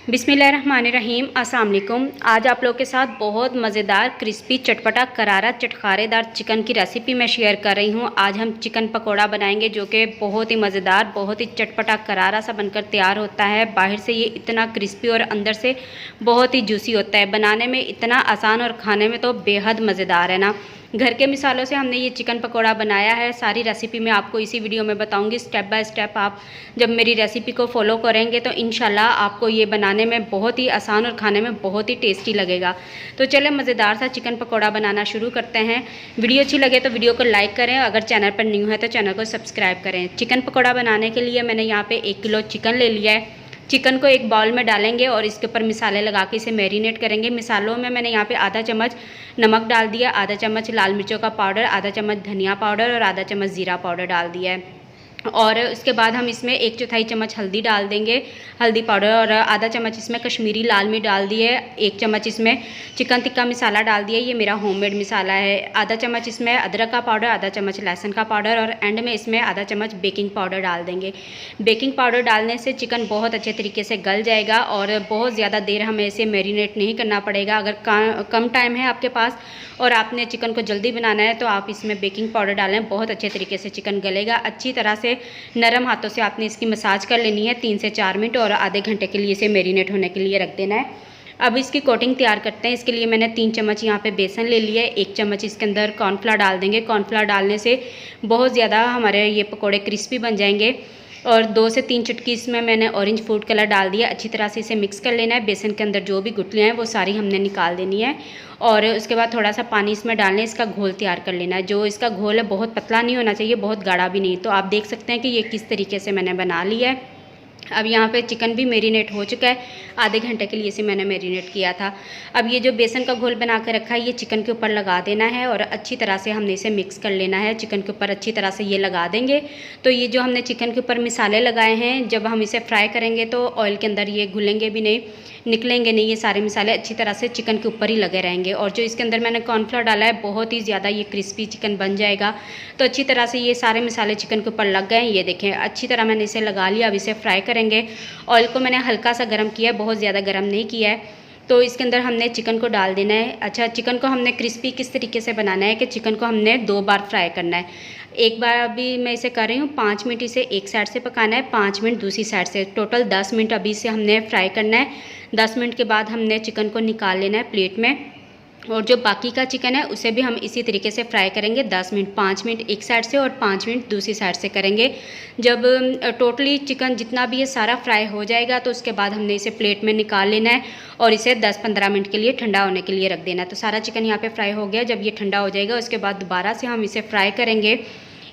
बिस्मिल्लाहिर्रहमानिर्रहीम। अस्सलाम वालेकुम। आज आप लोग के साथ बहुत मज़ेदार क्रिस्पी चटपटा करारा चटखारेदार चिकन की रेसिपी मैं शेयर कर रही हूँ। आज हम चिकन पकोड़ा बनाएंगे जो कि बहुत ही मज़ेदार, बहुत ही चटपटा करारा सा बनकर तैयार होता है। बाहर से ये इतना क्रिस्पी और अंदर से बहुत ही जूसी होता है। बनाने में इतना आसान और खाने में तो बेहद मज़ेदार है ना। घर के मिसालों से हमने ये चिकन पकोड़ा बनाया है। सारी रेसिपी मैं आपको इसी वीडियो में बताऊंगी स्टेप बाय स्टेप। आप जब मेरी रेसिपी को फॉलो करेंगे तो इंशाल्लाह आपको ये बनाने में बहुत ही आसान और खाने में बहुत ही टेस्टी लगेगा। तो चलें मज़ेदार सा चिकन पकोड़ा बनाना शुरू करते हैं। वीडियो अच्छी लगे तो वीडियो को लाइक करें, अगर चैनल पर न्यू है तो चैनल को सब्सक्राइब करें। चिकन पकोड़ा बनाने के लिए मैंने यहाँ पर 1 किलो चिकन ले लिया है। चिकन को एक बाउल में डालेंगे और इसके ऊपर मिसाले लगा के इसे मैरिनेट करेंगे। मिसालों में मैंने यहाँ पे आधा चम्मच नमक डाल दिया, आधा चम्मच लाल मिर्चों का पाउडर, आधा चम्मच धनिया पाउडर और आधा चम्मच ज़ीरा पाउडर डाल दिया है। और उसके बाद हम इसमें 1/4 चम्मच हल्दी डाल देंगे, हल्दी पाउडर, और आधा चम्मच इसमें कश्मीरी लाल मिर्च डाल दिए। 1 चम्मच इसमें चिकन टिक्का मसाला डाल दिया, ये मेरा होममेड मसाला है। आधा चम्मच इसमें अदरक का पाउडर, आधा चम्मच लहसुन का पाउडर और एंड में इसमें आधा चम्मच बेकिंग पाउडर डाल देंगे। बेकिंग पाउडर डालने से चिकन बहुत अच्छे तरीके से गल जाएगा और बहुत ज़्यादा देर हमें इसे मैरिनेट नहीं करना पड़ेगा। अगर कम टाइम है आपके पास और आपने चिकन को जल्दी बनाना है तो आप इसमें बेकिंग पाउडर डालें, बहुत अच्छे तरीके से चिकन गलेगा। अच्छी तरह से नरम हाथों से आपने इसकी मसाज कर लेनी है 3 से 4 मिनट और आधे घंटे के लिए इसे मैरिनेट होने के लिए रख देना है। अब इसकी कोटिंग तैयार करते हैं। इसके लिए मैंने 3 चम्मच यहाँ पे बेसन ले लिया है। 1 चम्मच इसके अंदर कॉर्नफ्लावर डाल देंगे। कॉर्नफ्लावर डालने से बहुत ज़्यादा हमारे ये पकोड़े क्रिस्पी बन जाएंगे। और 2 से 3 चुटकी इसमें मैंने ऑरेंज फूड कलर डाल दिया। अच्छी तरह से इसे मिक्स कर लेना है। बेसन के अंदर जो भी गुठलियाँ हैं वो सारी हमने निकाल देनी है और उसके बाद थोड़ा सा पानी इसमें डालने, इसका घोल तैयार कर लेना है। जो इसका घोल है बहुत पतला नहीं होना चाहिए, बहुत गाढ़ा भी नहीं। तो आप देख सकते हैं कि ये किस तरीके से मैंने बना लिया है। अब यहाँ पे चिकन भी मैरिनेट हो चुका है, आधे घंटे के लिए इसे मैंने मैरिनेट किया था। अब ये जो बेसन का घोल बना कर रखा है ये चिकन के ऊपर लगा देना है और अच्छी तरह से हमने इसे मिक्स कर लेना है। चिकन के ऊपर अच्छी तरह से ये लगा देंगे तो ये जो हमने चिकन के ऊपर मिसाले लगाए हैं, जब हम इसे फ्राई करेंगे तो ऑयल के अंदर ये घुलेंगे भी नहीं, निकलेंगे नहीं। ये सारे मिसाले अच्छी तरह से चिकन के ऊपर ही लगे रहेंगे। और जो इसके अंदर मैंने कॉर्नफ्लावर डाला है बहुत ही ज़्यादा ये क्रिस्पी चिकन बन जाएगा। तो अच्छी तरह से ये सारे मिसाले चिकन के ऊपर लग गए हैं। ये देखें अच्छी तरह मैंने इसे लगा लिया। अब इसे फ्राई करेंगे। ऑयल को मैंने हल्का सा गर्म किया है, बहुत ज़्यादा गर्म नहीं किया है। तो इसके अंदर हमने चिकन को डाल देना है। अच्छा, चिकन को हमने क्रिस्पी किस तरीके से बनाना है कि चिकन को हमने 2 बार फ्राई करना है। एक बार अभी मैं इसे कर रही हूँ 5 मिनट इसे एक साइड से पकाना है, 5 मिनट दूसरी साइड से, टोटल 10 मिनट अभी इसे हमने फ्राई करना है। 10 मिनट के बाद हमने चिकन को निकाल लेना है प्लेट में और जो बाकी का चिकन है उसे भी हम इसी तरीके से फ्राई करेंगे 10 मिनट, 5 मिनट एक साइड से और 5 मिनट दूसरी साइड से करेंगे। जब टोटली चिकन जितना भी ये सारा फ्राई हो जाएगा तो उसके बाद हमने इसे प्लेट में निकाल लेना है और इसे 10-15 मिनट के लिए ठंडा होने के लिए रख देना है। तो सारा चिकन यहाँ पे फ्राई हो गया। जब ये ठंडा हो जाएगा उसके बाद दोबारा से हम इसे फ्राई करेंगे।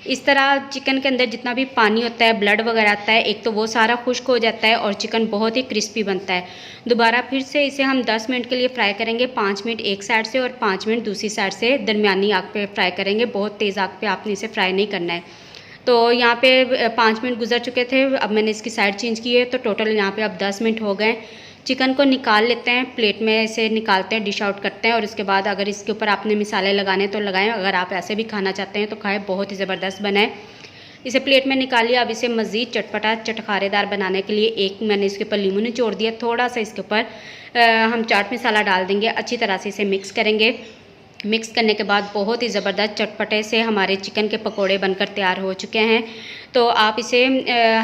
इस तरह चिकन के अंदर जितना भी पानी होता है, ब्लड वगैरह आता है, एक तो वो सारा खुश्क हो जाता है और चिकन बहुत ही क्रिस्पी बनता है। दोबारा फिर से इसे हम 10 मिनट के लिए फ्राई करेंगे, 5 मिनट एक साइड से और 5 मिनट दूसरी साइड से दरमियानी आग पे फ्राई करेंगे। बहुत तेज़ आग पे आपने इसे फ्राई नहीं करना है। तो यहाँ पे 5 मिनट गुजर चुके थे। अब मैंने इसकी साइड चेंज की है तो टोटल यहाँ पे अब 10 मिनट हो गए। चिकन को निकाल लेते हैं, प्लेट में इसे निकालते हैं, डिश आउट करते हैं और उसके बाद अगर इसके ऊपर आपने मिसाले लगाने तो लगाएं, अगर आप ऐसे भी खाना चाहते हैं तो खाएं, बहुत ही ज़बरदस्त बनाए। इसे प्लेट में निकाल लिया। अब इसे मज़ीद चटपटा चटखारेदार बनाने के लिए एक मैंने इसके ऊपर लीमू निचोड़ दिया, थोड़ा सा इसके ऊपर हम चाट मसाला डाल देंगे। अच्छी तरह से इसे मिक्स करेंगे। मिक्स करने के बाद बहुत ही ज़बरदस्त चटपटे से हमारे चिकन के पकोड़े बनकर तैयार हो चुके हैं। तो आप इसे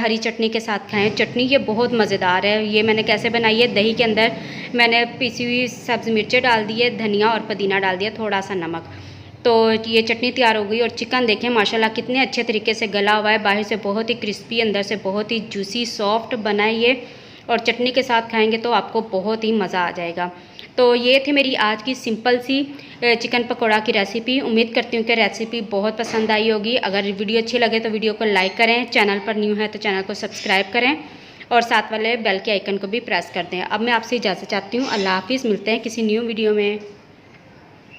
हरी चटनी के साथ खाएं। चटनी ये बहुत मज़ेदार है। ये मैंने कैसे बनाई है, दही के अंदर मैंने पिसी हुई सब्ज़ मिर्चें डाल दी है, धनिया और पुदीना डाल दिया, थोड़ा सा नमक। तो ये चटनी तैयार हो गई और चिकन देखें माशाल्लाह कितने अच्छे तरीके से गला हुआ है। बाहर से बहुत ही क्रिस्पी, अंदर से बहुत ही जूसी सॉफ्ट बना है ये। और चटनी के साथ खाएंगे तो आपको बहुत ही मज़ा आ जाएगा। तो ये थी मेरी आज की सिंपल सी चिकन पकोड़ा की रेसिपी। उम्मीद करती हूँ कि रेसिपी बहुत पसंद आई होगी। अगर वीडियो अच्छी लगे तो वीडियो को लाइक करें, चैनल पर न्यू है तो चैनल को सब्सक्राइब करें और साथ वाले बेल के आइकन को भी प्रेस कर दें। अब मैं आपसे इजाज़त चाहती हूँ। अल्लाह हाफिज़। मिलते हैं किसी न्यू वीडियो में।